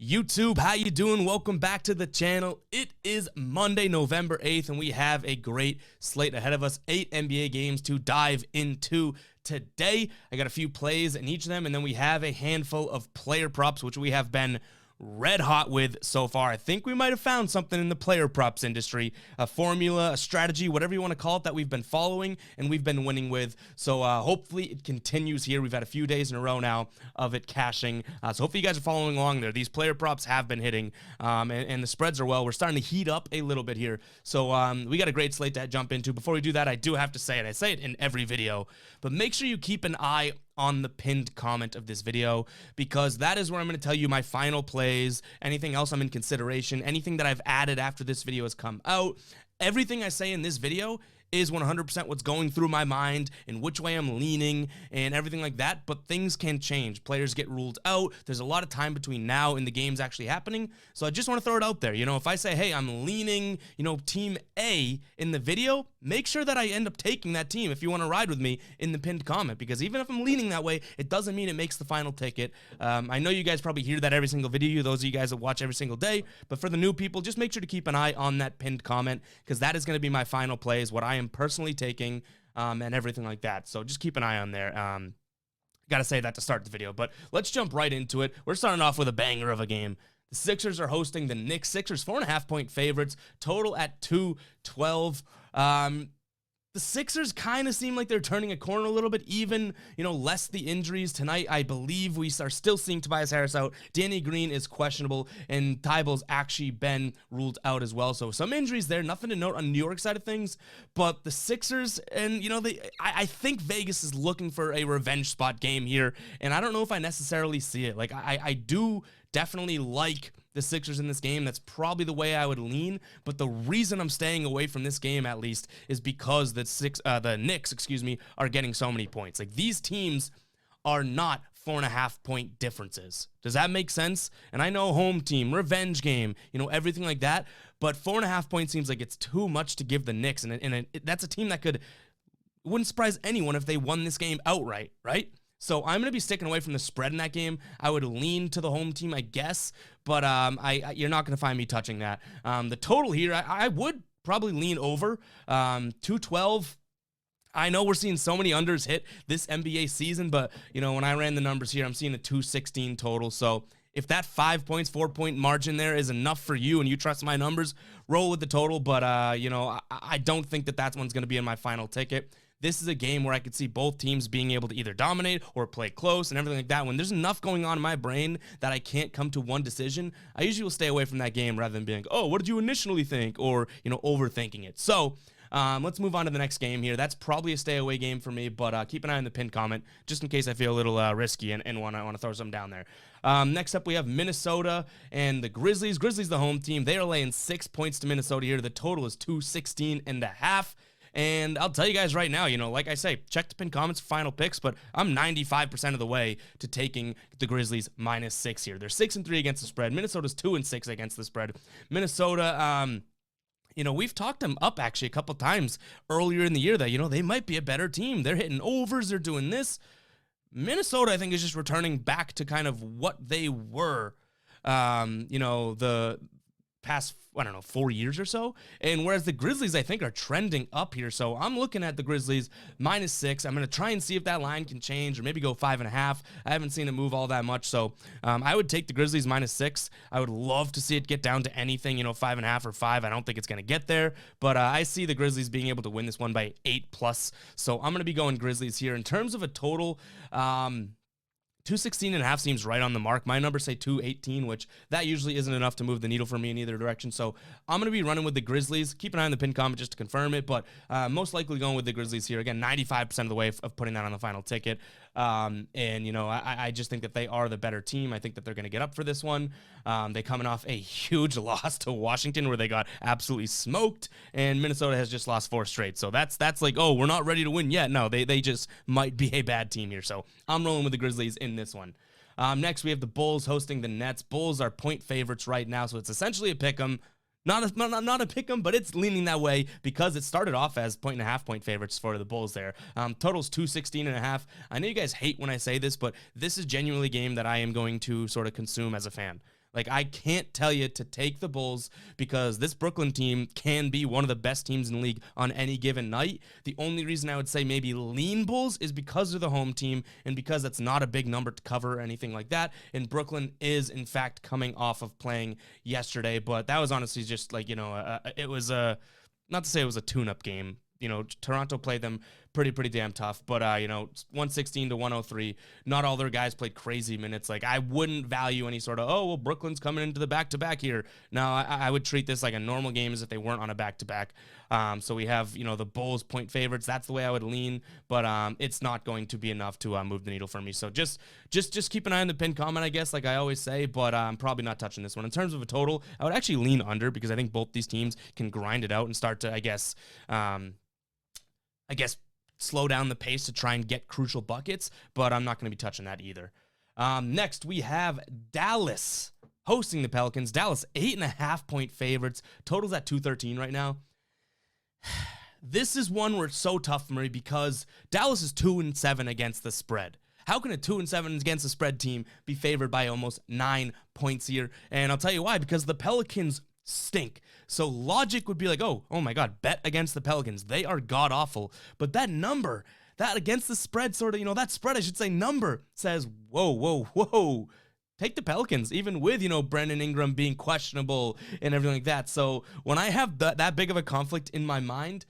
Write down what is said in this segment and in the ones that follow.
YouTube, how you doing? Welcome back to the channel. It is Monday, November 8th, and we have a great slate ahead of us. 8 NBA games to dive into today. I got a few plays in each of them, and then we have a handful of player props, which we have been red hot with so far. I think we might have found something in the player props industry, a formula, a strategy, whatever you want to call it, that we've been following and we've been winning with. So hopefully it continues here. We've had a few days in a row now of it cashing. So hopefully you guys are following along there. These player props have been hitting, and the spreads are well. We're starting to heat up a little bit here. So we got a great slate to jump into. Before we do that, I do have to say it. I say it in every video, but make sure you keep an eye on the pinned comment of this video, because that is where I'm going to tell you my final plays, anything else I'm in consideration, anything that I've added after this video has come out. Everything I say in this video is 100% what's going through my mind and which way I'm leaning and everything like that, but things can change. Players get ruled out. There's a lot of time between now and the games actually happening, so I just want to throw it out there. You know, if I say, hey, I'm leaning, team A in the video, make sure that I end up taking that team if you want to ride with me in the pinned comment, because even if I'm leaning that way, it doesn't mean it makes the final ticket. I know you guys probably hear that every single video, those of you guys that watch every single day, but for the new people, just make sure to keep an eye on that pinned comment, because that is going to be my final plays, what I am personally taking, and everything like that. So just keep an eye on there. Gotta say that to start the video, but let's jump right into it. We're starting off with a banger of a game. The Sixers are hosting the Knicks. Sixers 4.5-point favorites, total at 212. The Sixers kind of seem like they're turning a corner a little bit, even, less the injuries tonight. I believe we are still seeing Tobias Harris out. Danny Green is questionable, and Thibault's actually been ruled out as well. So some injuries there, nothing to note on the New York side of things, but the Sixers, and, I think Vegas is looking for a revenge spot game here, and I don't know if I necessarily see it. Like, I do definitely like the Sixers in this game. That's probably the way I would lean, but the reason I'm staying away from this game, at least, is because the Knicks, are getting so many points. Like, these teams are not 4.5-point differences. Does that make sense? And I know home team, revenge game, everything like that, but 4.5 points seems like it's too much to give the Knicks, and that's a team that wouldn't surprise anyone if they won this game outright, right? So I'm going to be sticking away from the spread in that game. I would lean to the home team, I guess, but you're not going to find me touching that. The total here, I would probably lean over 212. I know we're seeing so many unders hit this NBA season, but, when I ran the numbers here, I'm seeing a 216 total. So if that 5 points, 4-point margin there is enough for you and you trust my numbers, roll with the total. But, I don't think that one's going to be in my final ticket. This is a game where I could see both teams being able to either dominate or play close and everything like that. When there's enough going on in my brain that I can't come to one decision, I usually will stay away from that game rather than being like, oh, what did you initially think? Or, overthinking it. So let's move on to the next game here. That's probably a stay away game for me, but keep an eye on the pinned comment just in case I feel a little risky and want to throw something down there. Next up, we have Minnesota and the Grizzlies. Grizzlies, the home team. They are laying 6 points to Minnesota here. The total is 216.5. And I'll tell you guys right now, like I say, check the pinned comments for final picks, but I'm 95% of the way to taking the Grizzlies -6 here. They're 6-3 against the spread. Minnesota's 2-6 against the spread. Minnesota, we've talked them up actually a couple times earlier in the year that, they might be a better team. They're hitting overs. They're doing this. Minnesota, I think, is just returning back to kind of what they were, the past, 4 years or so. And whereas the Grizzlies, I think, are trending up here. So I'm looking at the Grizzlies -6. I'm going to try and see if that line can change or maybe go 5.5. I haven't seen it move all that much. So I would take the Grizzlies -6. I would love to see it get down to anything, 5.5 or 5. I don't think it's going to get there, but I see the Grizzlies being able to win this one by 8+. So I'm going to be going Grizzlies here. In terms of a total, 216.5 seems right on the mark. My numbers say 218, which that usually isn't enough to move the needle for me in either direction. So I'm going to be running with the Grizzlies. Keep an eye on the pinned comment just to confirm it, but most likely going with the Grizzlies here. Again, 95% of the way of putting that on the final ticket. I just think that they are the better team. I think that they're going to get up for this one. They coming off a huge loss to Washington where they got absolutely smoked, and Minnesota has just lost 4 straight. So that's like, oh, we're not ready to win yet. No, they just might be a bad team here. So I'm rolling with the Grizzlies in this one. Next, we have the Bulls hosting the Nets. Bulls are point favorites right now, so it's essentially a pick 'em. Not a pick 'em, but it's leaning that way because it started off as 1.5-point favorites for the Bulls there. Total's 216.5. I know you guys hate when I say this, but this is genuinely a game that I am going to sort of consume as a fan. Like, I can't tell you to take the Bulls because this Brooklyn team can be one of the best teams in the league on any given night. The only reason I would say maybe lean Bulls is because they're the home team and because that's not a big number to cover or anything like that. And Brooklyn is, in fact, coming off of playing yesterday. But that was honestly just like, it was not to say it was a tune-up game. Toronto played them pretty damn tough, but 116 to 103. Not all their guys played crazy minutes. Like, I wouldn't value any sort of, Brooklyn's coming into the back-to-back here. No, I would treat this like a normal game as if they weren't on a back-to-back. So we have, the Bulls point favorites. That's the way I would lean, but it's not going to be enough to move the needle for me. So just keep an eye on the pinned comment, I guess, like I always say, but I'm probably not touching this one. In terms of a total, I would actually lean under because I think both these teams can grind it out and start to, I guess, slow down the pace to try and get crucial buckets, but I'm not going to be touching that either. Next, we have Dallas hosting the Pelicans. Dallas, 8.5-point favorites. Total's at 213 right now. This is one where it's so tough for me because Dallas is 2-7 against the spread. How can a 2-7 against the spread team be favored by almost 9 points here? And I'll tell you why, because the Pelicans stink. So logic would be like, oh my God, bet against the Pelicans. They are god awful. But that number, that against the spread sort of, that spread, I should say, number says, whoa. Take the Pelicans, even with, Brandon Ingram being questionable and everything like that. So when I have that big of a conflict in my mind,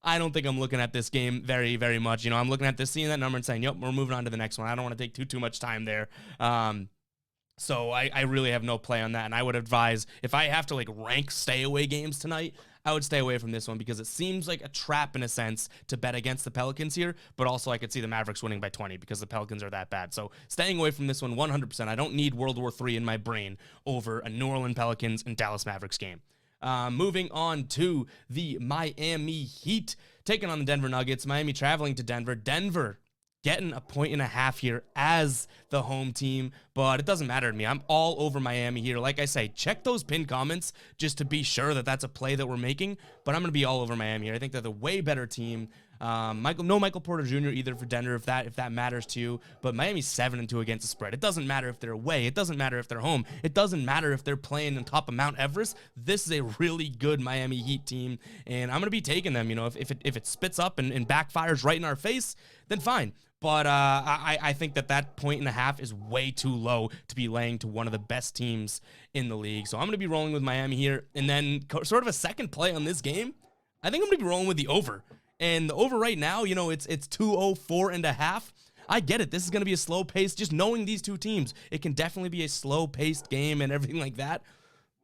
I don't think I'm looking at this game very, very much. I'm looking at this, seeing that number and saying, yep, we're moving on to the next one. I don't want to take too much time there. So I really have no play on that, and I would advise, if I have to rank stay away games tonight, I would stay away from this one because it seems like a trap in a sense to bet against the Pelicans here, but also I could see the Mavericks winning by 20 because the Pelicans are that bad. So staying away from this one 100%. I don't need World War III in my brain over a New Orleans Pelicans and Dallas Mavericks game. Moving on to the Miami Heat taking on the Denver Nuggets. Miami traveling to Denver. Denver getting 1.5 points here as the home team, but it doesn't matter to me. I'm all over Miami here. Like I say, check those pinned comments just to be sure that that's a play that we're making, but I'm going to be all over Miami here. I think they're the way better team. No Michael Porter Jr. either for Denver, if that matters to you, but Miami's 7-2 against the spread. It doesn't matter if they're away. It doesn't matter if they're home. It doesn't matter if they're playing on top of Mount Everest. This is a really good Miami Heat team, and I'm going to be taking them. If it spits up and backfires right in our face, then fine. But I think that 1.5 points is way too low to be laying to one of the best teams in the league. So I'm going to be rolling with Miami here. And then sort of a second play on this game, I think I'm going to be rolling with the over. And the over right now, it's 204.5. I get it. This is going to be a slow pace. Just knowing these two teams, it can definitely be a slow paced game and everything like that.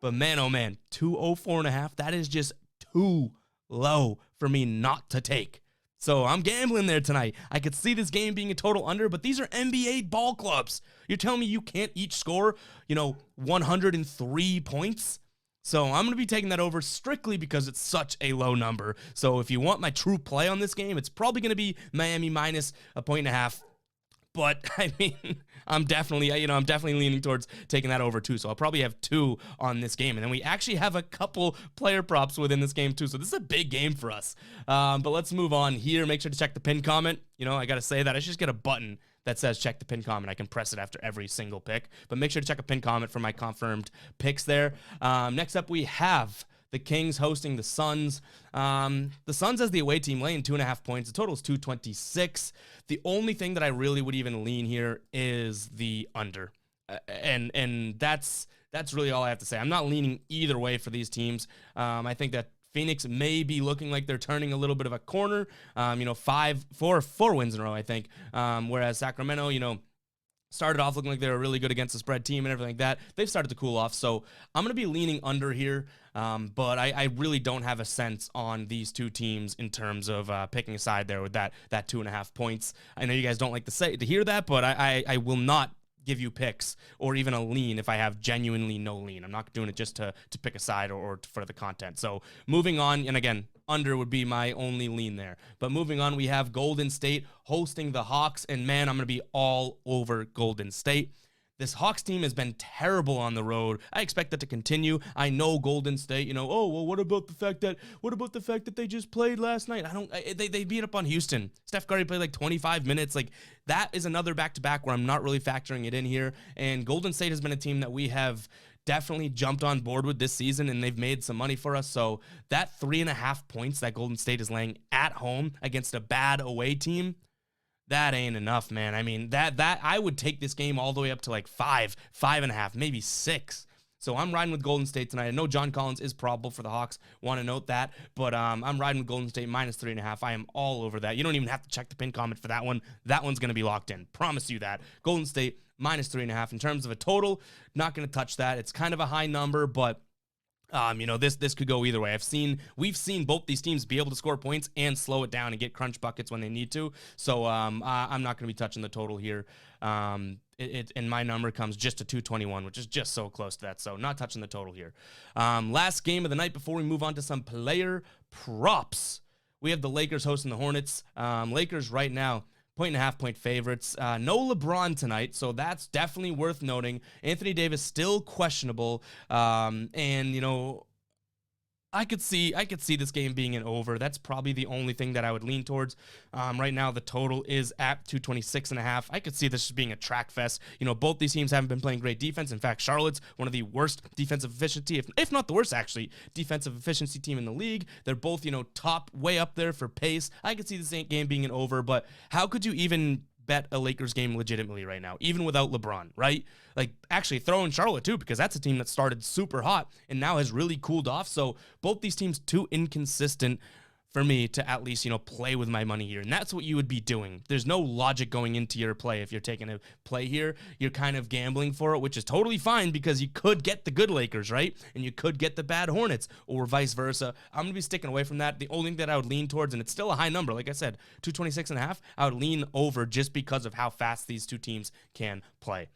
But man, oh man, 204.5, that is just too low for me not to take. So I'm gambling there tonight. I could see this game being a total under, but these are NBA ball clubs. You're telling me you can't each score, 103 points? So I'm going to be taking that over strictly because it's such a low number. So if you want my true play on this game, it's probably going to be Miami minus 1.5 points. But I mean, I'm definitely leaning towards taking that over too. So I'll probably have 2 on this game. And then we actually have a couple player props within this game too. So this is a big game for us. But let's move on here. Make sure to check the pinned comment. I got to say that I should just get a button that says check the pinned comment. I can press it after every single pick. But make sure to check a pinned comment for my confirmed picks there. Next up, we have the Kings hosting the Suns. The Suns as the away team laying 2.5 points. The total is 226. The only thing that I really would even lean here is the under. And that's really all I have to say. I'm not leaning either way for these teams. I think that Phoenix may be looking like they're turning a little bit of a corner. 4 wins in a row, I think. Whereas Sacramento, started off looking like they were really good against the spread team and everything like that. They've started to cool off, so I'm going to be leaning under here, but I really don't have a sense on these two teams in terms of picking a side there with that 2.5 points. I know you guys don't like to hear that, but I will not give you picks or even a lean if I have genuinely no lean. I'm not doing it just to pick a side or for the content. So moving on, and again, under would be my only lean there. But moving on, we have Golden State hosting the Hawks, and man, I'm going to be all over Golden State. This Hawks team has been terrible on the road. I expect that to continue. I know Golden State, what about the fact that they just played last night? They beat up on Houston. Steph Curry played like 25 minutes. Like, that is another back-to-back where I'm not really factoring it in here. And Golden State has been a team that we have definitely jumped on board with this season, and they've made some money for us. So that 3.5 points that Golden State is laying at home against a bad away team, that ain't enough, man. I mean, that I would take this game all the way up to like 5.5, maybe 6. So I'm riding with Golden State tonight. I know John Collins is probable for the Hawks. Want to note that. But I'm riding with Golden State minus 3.5. I am all over that. You don't even have to check the pin comment for that one. That one's going to be locked in. Promise you that. Golden State minus 3.5. In terms of a total, not going to touch that. It's kind of a high number, but you know, this could go either way. We've seen both these teams be able to score points and slow it down and get crunch buckets when they need to. So I'm not going to be touching the total here. And my number comes just to 221, which is just so close to that. So not touching the total here. Last game of the night before we move on to some player props. We have the Lakers hosting the Hornets. Lakers right now, 1.5-point favorites. No LeBron tonight, so that's definitely worth noting. Anthony Davis still questionable, and you know, I could see this game being an over. That's probably the only thing that I would lean towards. Right now, the total is at 226.5. I could see this just being a track fest. You know, both these teams haven't been playing great defense. In fact, Charlotte's one of the worst defensive efficiency, if not the worst, actually, defensive efficiency team in the league. They're both, you know, top, way up there for pace. I could see this game being an over, but how could you even bet a Lakers game legitimately right now, even without LeBron, right? Like, actually throw in Charlotte too, because that's a team that started super hot and now has really cooled off. So both these teams too inconsistent for me to at least, you know, play with my money here. And that's what you would be doing. There's no logic going into your play. If you're taking a play here, you're kind of gambling for it, which is totally fine because you could get the good Lakers, right? And you could get the bad Hornets or vice versa. I'm going to be sticking away from that. The only thing that I would lean towards, and it's still a high number, like I said, 226.5, I would lean over just because of how fast these two teams can play.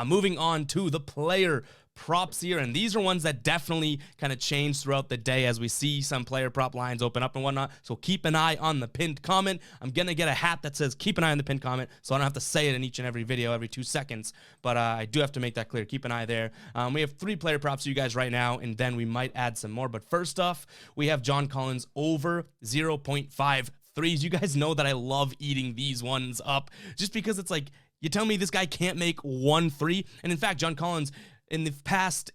Moving on to the player props here, and these are ones that definitely kind of change throughout the day as we see some player prop lines open up and whatnot, so keep an eye on the pinned comment. I'm gonna get a hat that says keep an eye on the pinned comment, so I don't have to say it in each and every video every 2 seconds, but I do have to make that clear. Keep an eye there. We have 3 player props for you guys right now, and then we might add some more, but first off, we have John Collins over 0.5 threes. You guys know that I love eating these ones up just because it's like, you tell me this guy can't make 1 3, and in fact, John Collins, in the past,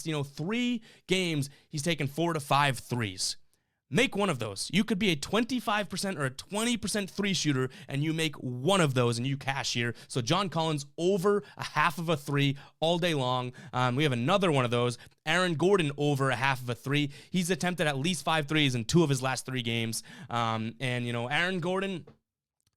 you know, 3 games, he's taken 4 to 5 threes. Make one of those. You could be a 25% or a 20% 3 shooter, and you make one of those, and you cash here. So John Collins over a half of a 3 all day long. We have another one of those. Aaron Gordon over a half of a 3. He's attempted at least 5 threes in 2 of his last 3 games. And, you know, Aaron Gordon,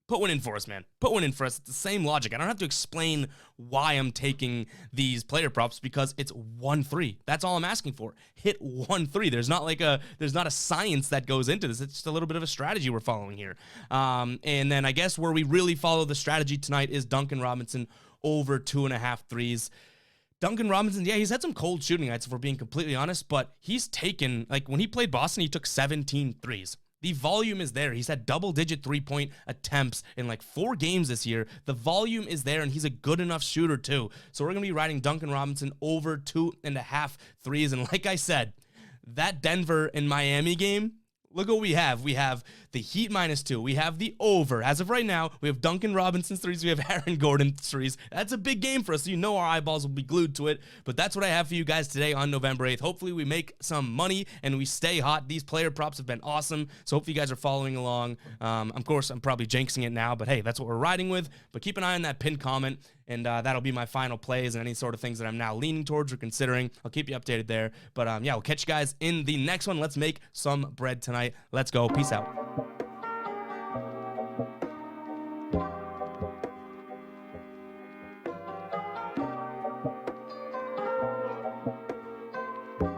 put one in for us, man. Put one in for us. It's the same logic. I don't have to explain why I'm taking these player props because it's 1 3. That's all I'm asking for. Hit 1 3. There's not a science that goes into this. It's just a little bit of a strategy we're following here. And then I guess where we really follow the strategy tonight is Duncan Robinson over 2.5 threes. Duncan Robinson, yeah, he's had some cold shooting nights if we're being completely honest, but he's taken, like when he played Boston, he took 17 threes. The volume is there. He's had double-digit 3-point attempts in like 4 games this year. The volume is there, and he's a good enough shooter too. So we're going to be riding Duncan Robinson over 2.5 threes. And like I said, that Denver and Miami game, look what we have. We have the Heat -2. We have the over. As of right now, we have Duncan Robinson's threes. We have Aaron Gordon's threes. That's a big game for us. So you know our eyeballs will be glued to it. But that's what I have for you guys today on November 8th. Hopefully we make some money and we stay hot. These player props have been awesome. So hopefully you guys are following along. Of course, I'm probably jinxing it now. But hey, that's what we're riding with. But keep an eye on that pinned comment. And that'll be my final plays and any sort of things that I'm now leaning towards or considering. I'll keep you updated there. But yeah, we'll catch you guys in the next one. Let's make some bread tonight. Let's go. Peace out.